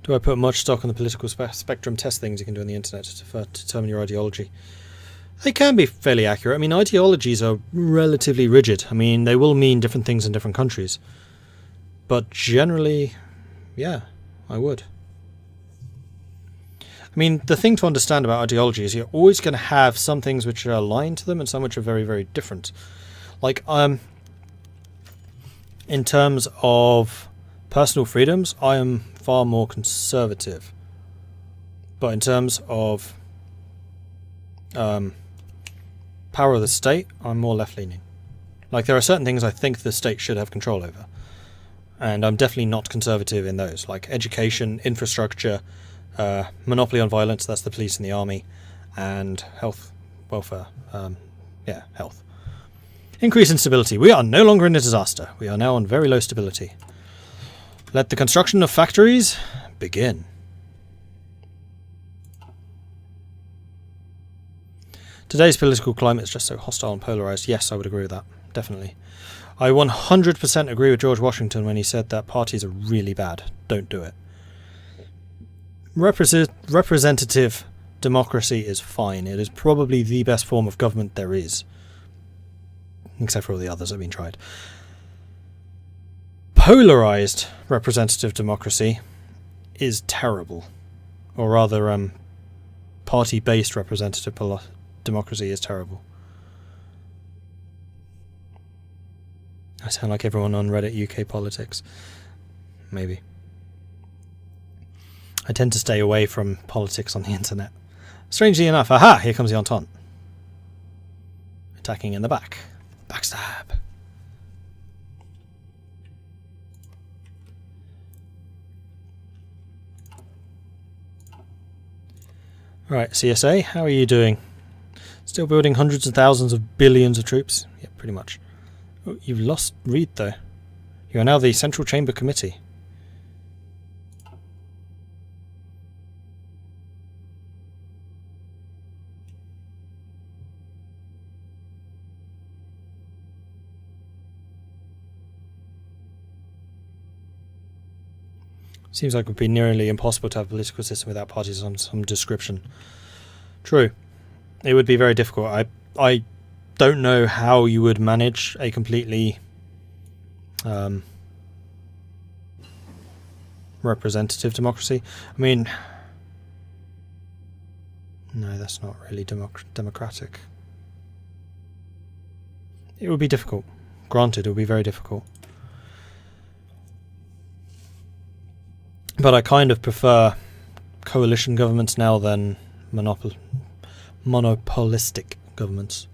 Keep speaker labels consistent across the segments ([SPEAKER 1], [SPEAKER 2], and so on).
[SPEAKER 1] Do I put much stock on the political spectrum test things you can do on the internet to determine your ideology? They can be fairly accurate. I mean, ideologies are relatively rigid. I mean, they will mean different things in different countries. But generally, yeah, I would. I mean, the thing to understand about ideology is you're always going to have some things which are aligned to them and some which are very, very different. Like, in terms of personal freedoms, I am far more conservative. But in terms of power of the state, I'm more left-leaning. Like, there are certain things I think the state should have control over. And I'm definitely not conservative in those, like education, infrastructure, monopoly on violence, that's the police and the army, and health, welfare, health. Increase in stability. We are no longer in a disaster. We are now on very low stability. Let the construction of factories begin. Today's political climate is just so hostile and polarised. Yes, I would agree with that. Definitely. I 100% agree with George Washington when he said that parties are really bad. Don't do it. Representative democracy is fine. It is probably the best form of government there is. Except for all the others that have been tried. Polarised representative democracy is terrible. Or rather, party-based representative democracy is terrible. I sound like everyone on Reddit UK politics. Maybe. I tend to stay away from politics on the internet. Strangely enough, aha! Here comes the Entente. Attacking in the back. Backstab. Right, CSA, how are you doing? Still building hundreds of thousands of billions of troops? Yeah, pretty much. Oh, you've lost Reed, though. You are now the Central Chamber Committee. Seems like it would be nearly impossible to have a political system without parties of some description. True. It would be very difficult. I don't know how you would manage a completely representative democracy. I mean, no, that's not really democratic. It would be difficult. Granted, it would be very difficult. But I kind of prefer coalition governments now than monopolistic governments.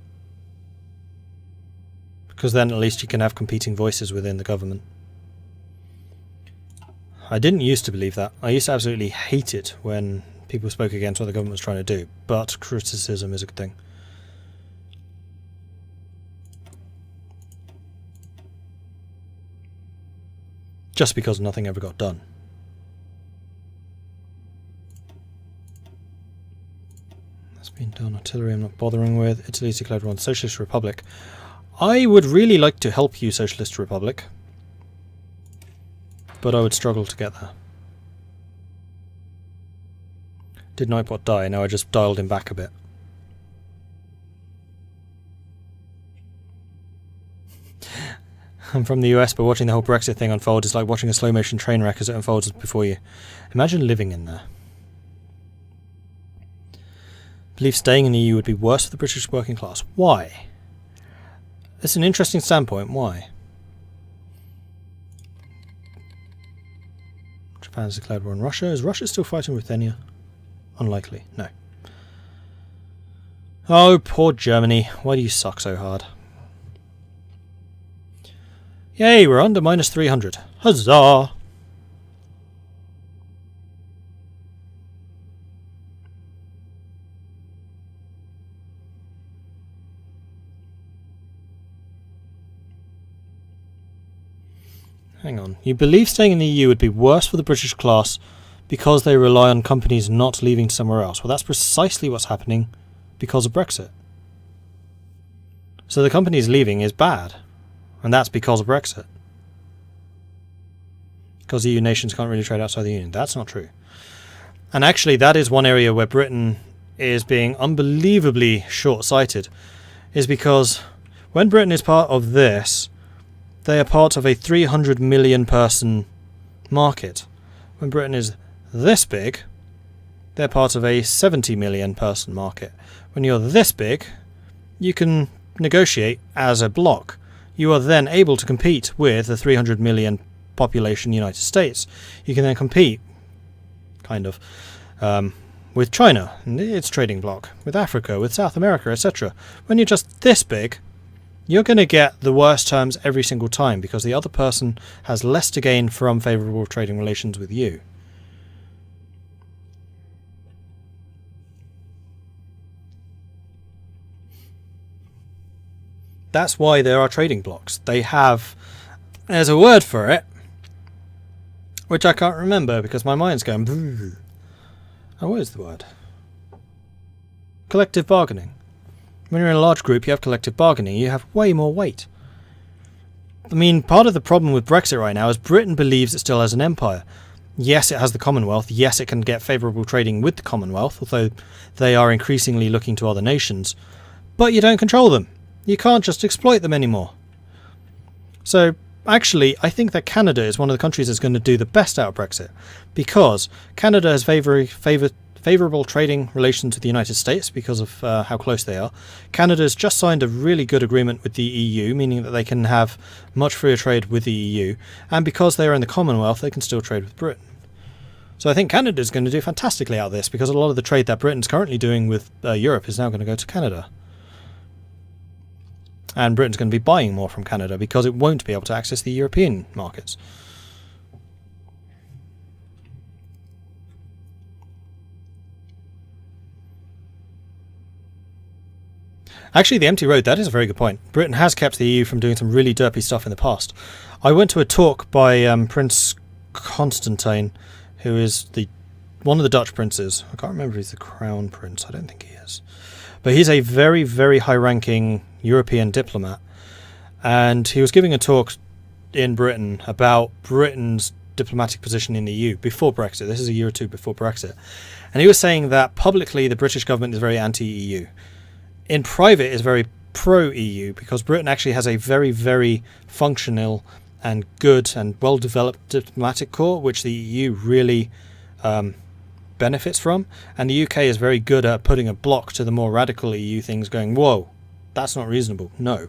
[SPEAKER 1] Because then at least you can have competing voices within the government. I didn't used to believe that. I used to absolutely hate it when people spoke against what the government was trying to do. But criticism is a good thing. Just because nothing ever got done. Been done. Artillery I'm not bothering with. Italy's declared war on the Socialist Republic. I would really like to help you, Socialist Republic. But I would struggle to get there. Did Nightbot die? No, I just dialed him back a bit. I'm from the US, but watching the whole Brexit thing unfold is like watching a slow motion train wreck as it unfolds before you. Imagine living in there. Believe staying in the EU would be worse for the British working class. Why? It's an interesting standpoint. Why? Japan has declared war on Russia. Is Russia still fighting Ruthenia? Unlikely. No. Oh, poor Germany. Why do you suck so hard? Yay, we're under minus 300. Huzzah! Hang on. You believe staying in the EU would be worse for the British class because they rely on companies not leaving somewhere else. Well, that's precisely what's happening because of Brexit. So the companies leaving is bad. And that's because of Brexit. because EU nations can't really trade outside the Union. That's not true. And actually, that is one area where Britain is being unbelievably short-sighted, is because when Britain is part of this, they are part of a 300 million person market. When Britain is this big, they're part of a 70 million person market. When you're this big, you can negotiate as a bloc. You are then able to compete with the 300 million population United States. You can then compete, kind of, with China and its trading bloc, with Africa, with South America, etc. When you're just this big, you're going to get the worst terms every single time because the other person has less to gain from favourable trading relations with you. That's why there are trading blocs. There's a word for it, which I can't remember because my mind's going... Oh, what is the word? Collective bargaining. When you're in a large group, you have collective bargaining. You have way more weight. I mean, part of the problem with Brexit right now is Britain believes it still has an empire. Yes, it has the Commonwealth. Yes, it can get favourable trading with the Commonwealth, although they are increasingly looking to other nations. But you don't control them. You can't just exploit them anymore. So, actually, I think that Canada is one of the countries that's going to do the best out of Brexit, because Canada has favourable trading relations with the United States because of how close they are. Canada's just signed a really good agreement with the EU, meaning that they can have much freer trade with the EU, and because they are in the Commonwealth, they can still trade with Britain. So I think Canada is going to do fantastically out of this, because a lot of the trade that Britain's currently doing with Europe is now going to go to Canada. And Britain's going to be buying more from Canada because it won't be able to access the European markets. Actually, the empty road, that is a very good point. Britain has kept the EU from doing some really derpy stuff in the past. I went to a talk by Prince Constantine, who is one of the Dutch princes. I can't remember if he's the Crown Prince. I don't think he is. But he's a very, very high-ranking European diplomat. And he was giving a talk in Britain about Britain's diplomatic position in the EU before Brexit. This is a year or two before Brexit. And he was saying that publicly the British government is very anti-EU. In private, it's very pro-EU, because Britain actually has a very, very functional and good and well-developed diplomatic corps, which the EU really benefits from. And the UK is very good at putting a block to the more radical EU things, going, whoa, that's not reasonable. No.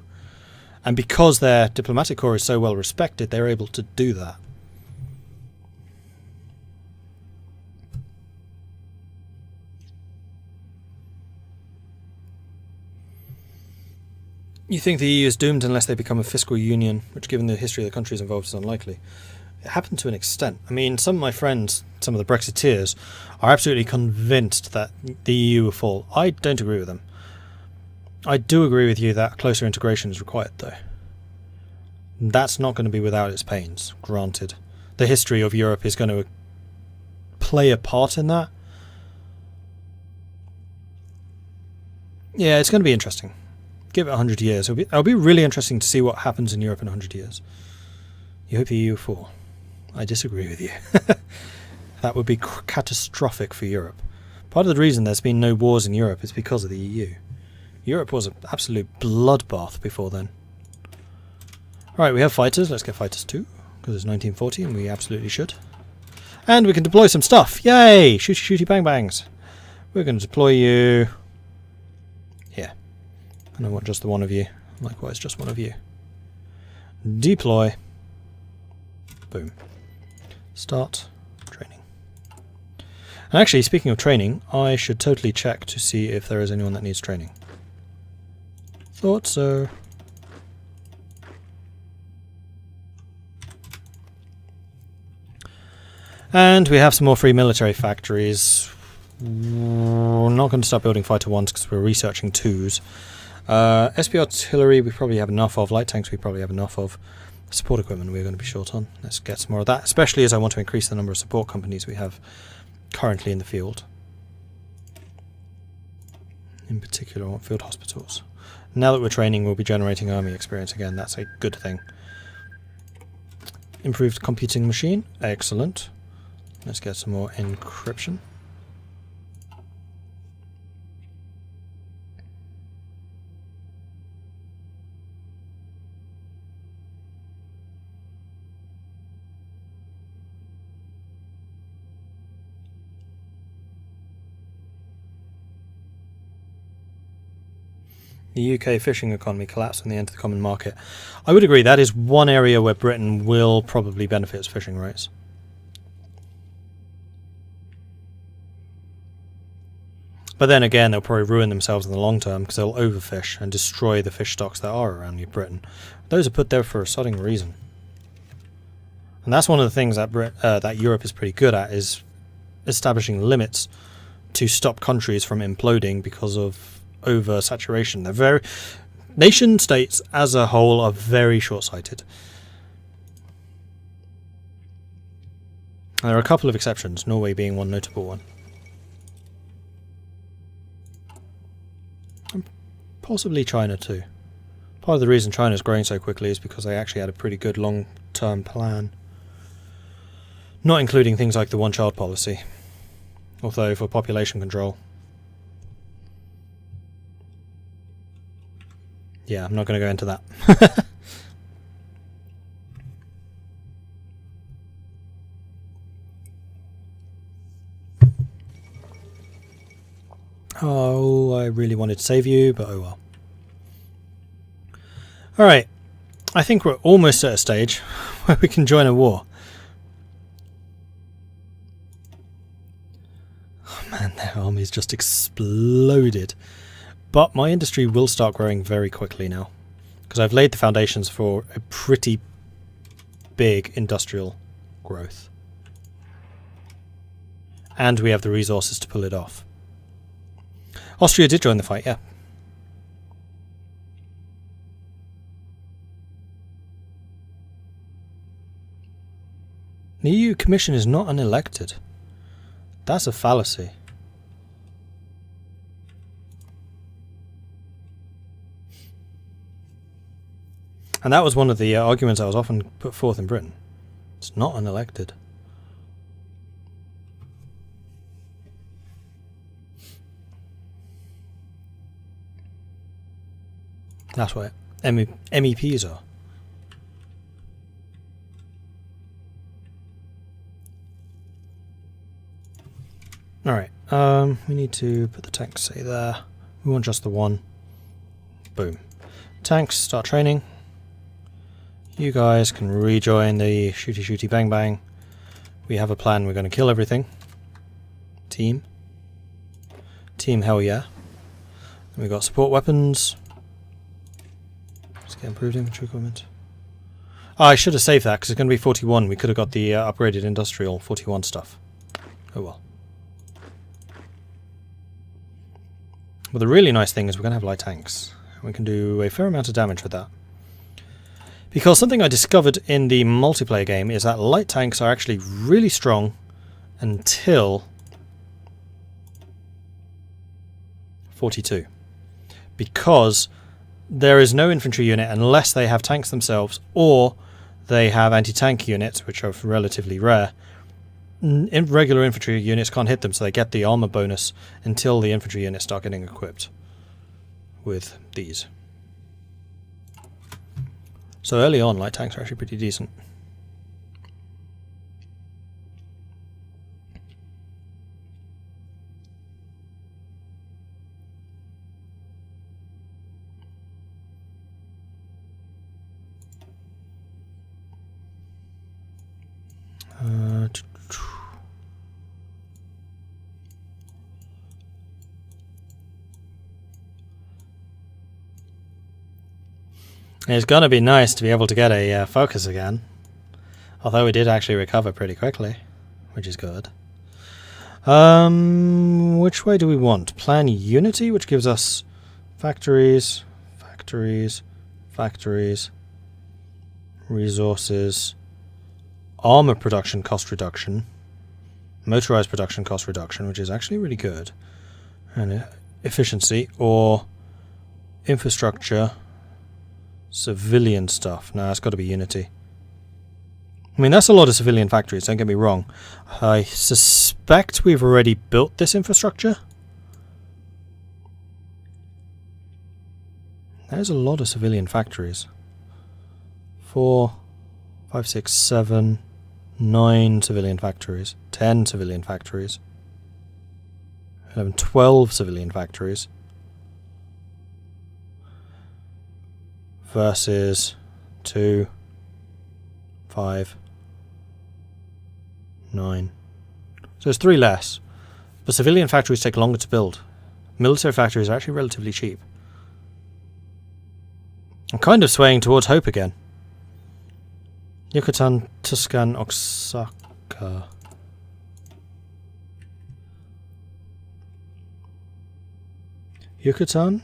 [SPEAKER 1] And because their diplomatic corps is so well respected, they're able to do that. You think the EU is doomed unless they become a fiscal union, which given the history of the countries involved is unlikely. It happened to an extent. I mean, some of my friends, some of the Brexiteers, are absolutely convinced that the EU will fall. I don't agree with them. I do agree with you that closer integration is required, though. That's not going to be without its pains, granted. The history of Europe is going to play a part in that. Yeah, it's going to be interesting. Give it 100 years. It'll be really interesting to see what happens in Europe in 100 years. You hope the EU will fall. I disagree with you. That would be catastrophic for Europe. Part of the reason there's been no wars in Europe is because of the EU. Europe was an absolute bloodbath before then. Alright, we have fighters. Let's get fighters too, because it's 1940 and we absolutely should. And we can deploy some stuff. Yay! Shooty shooty bang bangs. We're going to deploy you here. And I want just the one of you. Likewise, just one of you. Deploy. Boom. Start training. And actually, speaking of training, I should totally check to see if there is anyone that needs training. Thought so. And we have some more free military factories. We're not going to start building fighter ones because we're researching twos. SP artillery we probably have enough of. Light tanks we probably have enough of. Support equipment we're going to be short on. Let's get some more of that, especially as I want to increase the number of support companies we have currently in the field. In particular, I want field hospitals. Now that we're training, we'll be generating army experience again. That's a good thing. Improved computing machine. Excellent. Let's get some more encryption. The UK fishing economy collapsed and the end of the common market. I would agree that is one area where Britain will probably benefit its fishing rights. But then again, they'll probably ruin themselves in the long term because they'll overfish and destroy the fish stocks that are around New Britain. Those are put there for a sodding reason. And that's one of the things that that Europe is pretty good at, is establishing limits to stop countries from imploding because of oversaturation. They're very... Nation states as a whole are very short-sighted. There are a couple of exceptions, Norway being one notable one. And possibly China too. Part of the reason China is growing so quickly is because they actually had a pretty good long-term plan. Not including things like the one-child policy. Although for population control... Yeah, I'm not going to go into that. Oh, I really wanted to save you, but oh well. Alright, I think we're almost at a stage where we can join a war. Oh man, their army's just exploded. But my industry will start growing very quickly now, because I've laid the foundations for a pretty big industrial growth. And we have the resources to pull it off. Austria did join the fight, yeah. The EU Commission is not unelected. That's a fallacy. And that was one of the arguments that was often put forth in Britain. It's not unelected. That's what MEPs are. Alright, we need to put the tanks, say, there. We want just the one. Boom. Tanks, start training. You guys can rejoin the shooty shooty bang bang. We have a plan, we're going to kill everything. Team. Team hell yeah. And we've got support weapons. Let's get improved infantry equipment. Oh, I should have saved that because it's going to be 41. We could have got the upgraded industrial 41 stuff. Oh well. But the really nice thing is we're going to have light tanks. We can do a fair amount of damage with that. Because something I discovered in the multiplayer game is that light tanks are actually really strong until 42. Because there is no infantry unit unless they have tanks themselves or they have anti-tank units, which are relatively rare. Regular infantry units can't hit them, so they get the armor bonus until the infantry units start getting equipped with these. So early on, light tanks are actually pretty decent. It's gonna be nice to be able to get a focus again. Although we did actually recover pretty quickly, which is good. Which way do we want? Plan unity, which gives us factories, resources, armor production cost reduction, motorized production cost reduction, which is actually really good, and efficiency, or infrastructure. Civilian stuff. No, it's got to be unity. I mean, that's a lot of civilian factories, don't get me wrong. I suspect we've already built this infrastructure. There's a lot of civilian factories. 4, 5, 6, 7, 9 civilian factories. 10 civilian factories. 11, 12 civilian factories. Versus 2, 5, 9. So there's 3 less. But civilian factories take longer to build. Military factories are actually relatively cheap. I'm kind of swaying towards hope again. Yucatan, Tuscan, Oaxaca. Yucatan?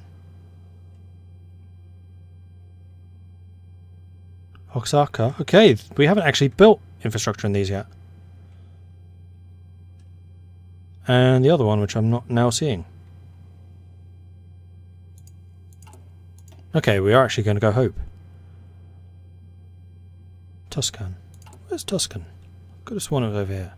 [SPEAKER 1] Oaxaca. Okay, we haven't actually built infrastructure in these yet. And the other one, which I'm not now seeing. Okay, we are actually going to go hope. Tuscan. Where's Tuscan? Could have sworn it was over here.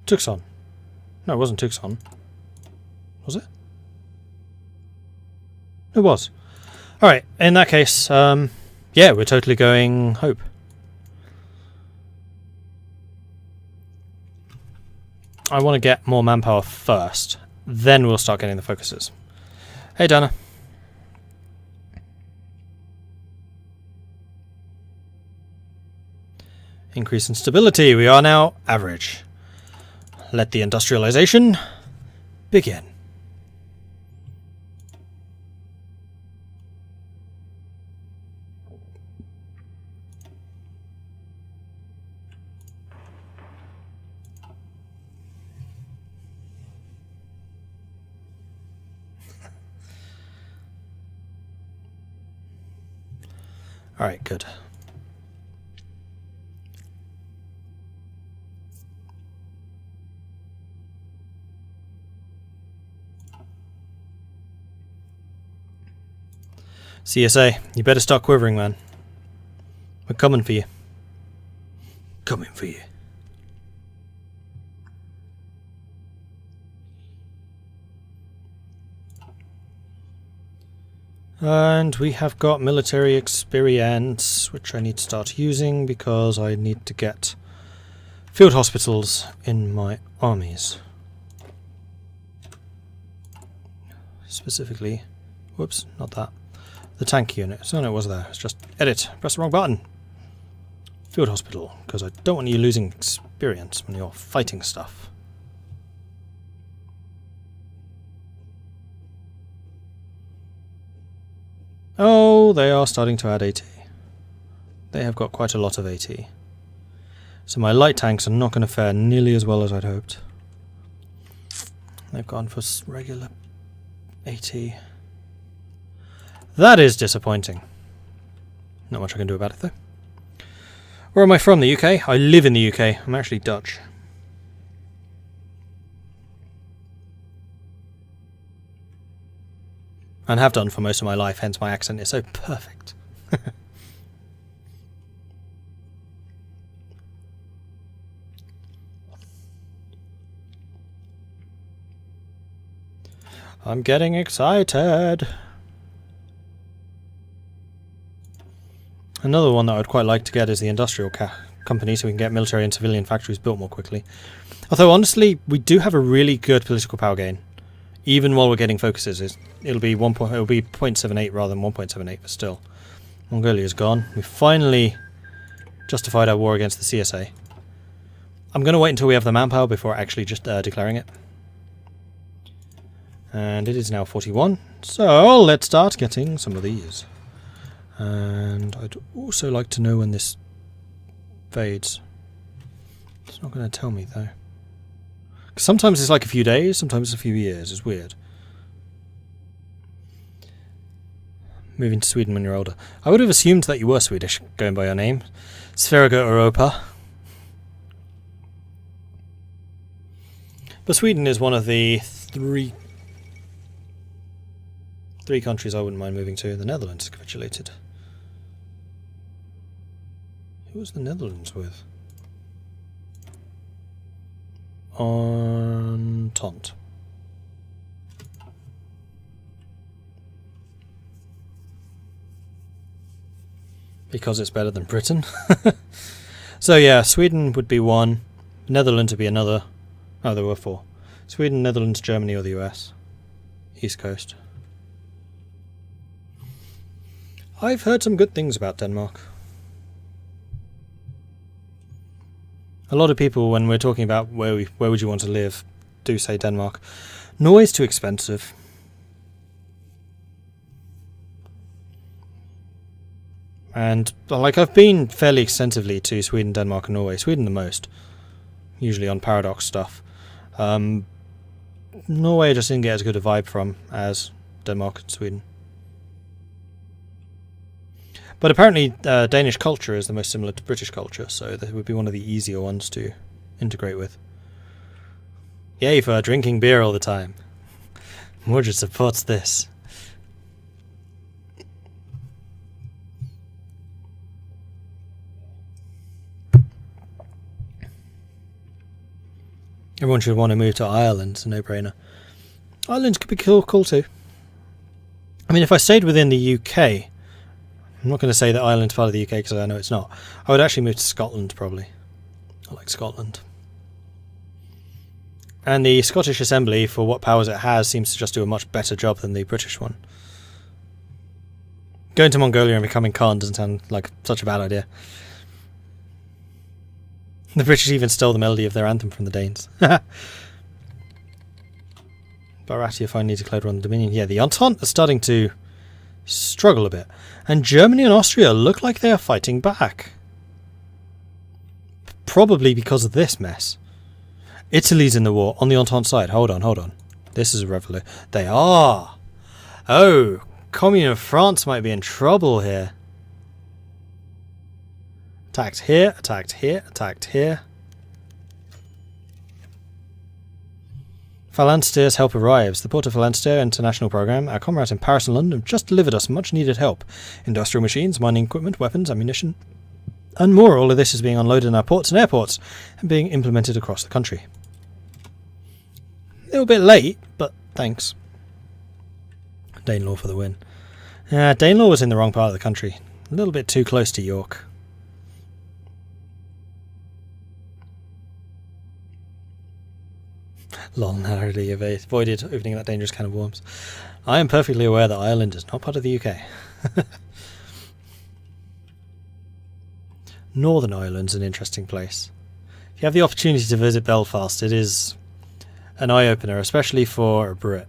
[SPEAKER 1] Tucson. No, it wasn't Tucson. Was it? It was. Alright, in that case, yeah, we're totally going hope. I want to get more manpower first, then we'll start getting the focuses. Hey, Dana. Increase in stability. We are now average. Let the industrialization begin. All right, good. CSA, you better start quivering, man. We're coming for you. Coming for you. And we have got military experience, which I need to start using because I need to get field hospitals in my armies. Specifically, whoops, not that. The tank unit. So no, it was there. It's just edit. Press the wrong button. Field hospital, because I don't want you losing experience when you're fighting stuff. Oh, they are starting to add AT. They have got quite a lot of AT. So my light tanks are not going to fare nearly as well as I'd hoped. They've gone for regular AT. That is disappointing. Not much I can do about it though. Where am I from? The UK? I live in the UK. I'm actually Dutch. And have done for most of my life, hence my accent is so perfect. I'm getting excited. Another one that I'd quite like to get is the industrial company, so we can get military and civilian factories built more quickly. Although honestly, we do have a really good political power gain. Even while we're getting focuses, it'll be 0.78 rather than 1.78, but still. Mongolia's gone. We finally justified our war against the CSA. I'm going to wait until we have the manpower before actually just declaring it. And it is now 41, so let's start getting some of these. And I'd also like to know when this fades. It's not going to tell me though. Sometimes it's like a few days, sometimes it's a few years. It's weird. Moving to Sweden when you're older. I would have assumed that you were Swedish, going by your name. Sferiga Europa. But Sweden is one of the three countries I wouldn't mind moving to. The Netherlands capitulated. Who was the Netherlands with? Entente. Because it's better than Britain. So yeah, Sweden would be one. Netherlands would be another. Oh, there were four. Sweden, Netherlands, Germany, or the US. East Coast. I've heard some good things about Denmark. A lot of people, when we're talking about where would you want to live, do say Denmark. Norway's too expensive. And like I've been fairly extensively to Sweden, Denmark, and Norway. Sweden the most, usually on Paradox stuff. Norway just didn't get as good a vibe from as Denmark and Sweden. But apparently Danish culture is the most similar to British culture, so that would be one of the easier ones to integrate with. Yay for drinking beer all the time. Mordred supports this. Everyone should want to move to Ireland, it's a no-brainer. Ireland could be cool too. I mean, if I stayed within the UK, I'm not going to say that Ireland's part of the UK because I know it's not. I would actually move to Scotland, probably. I like Scotland. And the Scottish Assembly, for what powers it has, seems to just do a much better job than the British one. Going to Mongolia and becoming Khan doesn't sound like such a bad idea. The British even stole the melody of their anthem from the Danes. Baratia finally declared war on the Dominion. Yeah, the Entente are starting to struggle a bit. And Germany and Austria look like they are fighting back. Probably because of this mess. Italy's in the war on the Entente side. Hold on. This is a revolution. They are! Oh, Commune of France might be in trouble here. Attacked here, attacked here, attacked here. Phalanstere's help arrives. The Port of Phalanstere International Programme, our comrades in Paris and London, have just delivered us much needed help. Industrial machines, mining equipment, weapons, ammunition, and more. All of this is being unloaded in our ports and airports and being implemented across the country. A little bit late, but thanks. Danelaw for the win. Danelaw was in the wrong part of the country. A little bit too close to York. Lol, narrowly avoided opening that dangerous can of worms. I am perfectly aware that Ireland is not part of the UK. Northern Ireland's an interesting place. If you have the opportunity to visit Belfast, it is an eye-opener, especially for a Brit.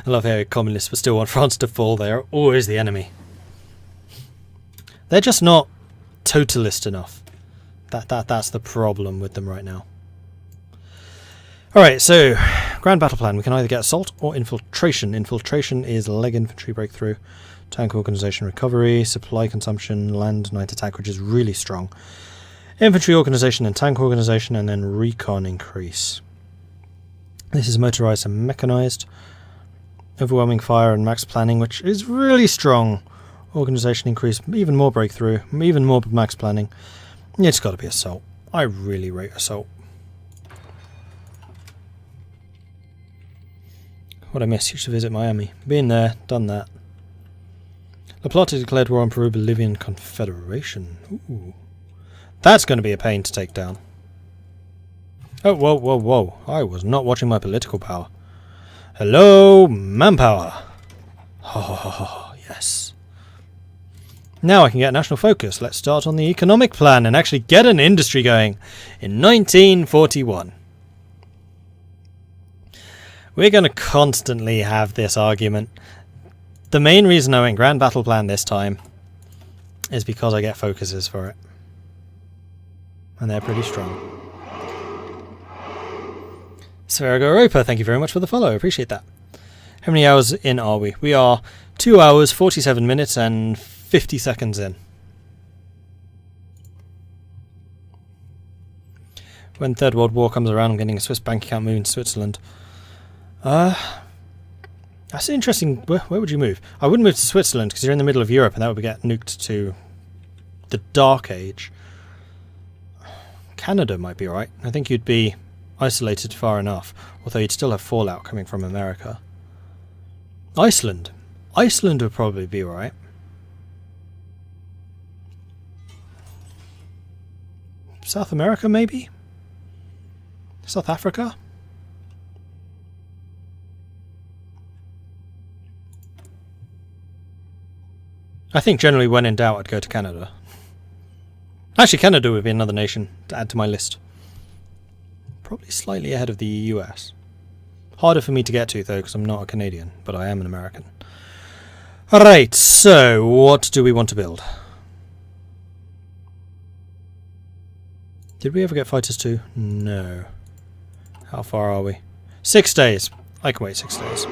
[SPEAKER 1] I love how communists but still want France to fall. They are always the enemy. They're just not totalist enough. That's the problem with them right now. Alright, so grand battle plan. We can either get assault or infiltration. Infiltration is leg infantry breakthrough, tank organisation recovery, supply consumption, land night attack, which is really strong. Infantry organisation and tank organisation, and then recon increase. This is motorised and mechanised. Overwhelming fire and max planning, which is really strong. Organisation increase, even more breakthrough, even more max planning. It's got to be assault. I really rate assault. What I miss? You should visit Miami. Been there, done that. La Plata declared war on Peru-Bolivian Confederation. Ooh. That's going to be a pain to take down. Oh, whoa. I was not watching my political power. Hello, manpower. Oh, yes. Now I can get national focus. Let's start on the economic plan and actually get an industry going in 1941. We're going to constantly have this argument. The main reason I went Grand Battle Plan this time is because I get focuses for it. And they're pretty strong. Spherigo Europa, thank you very much for the follow. I appreciate that. How many hours in are we? We are 2 hours, 47 minutes and 50 seconds in. When Third World War comes around, I'm getting a Swiss bank account moving to Switzerland. That's interesting. Where would you move? I wouldn't move to Switzerland because you're in the middle of Europe and that would get nuked to the Dark Age. Canada might be alright. I think you'd be isolated far enough, although you'd still have fallout coming from America. Iceland. Iceland would probably be alright. South America, maybe? South Africa? I think generally when in doubt I'd go to Canada. Actually, Canada would be another nation to add to my list. Probably slightly ahead of the US. Harder for me to get to though because I'm not a Canadian, but I am an American. Alright, so what do we want to build? Did we ever get fighters too? No. How far are we? 6 days. I can wait 6 days.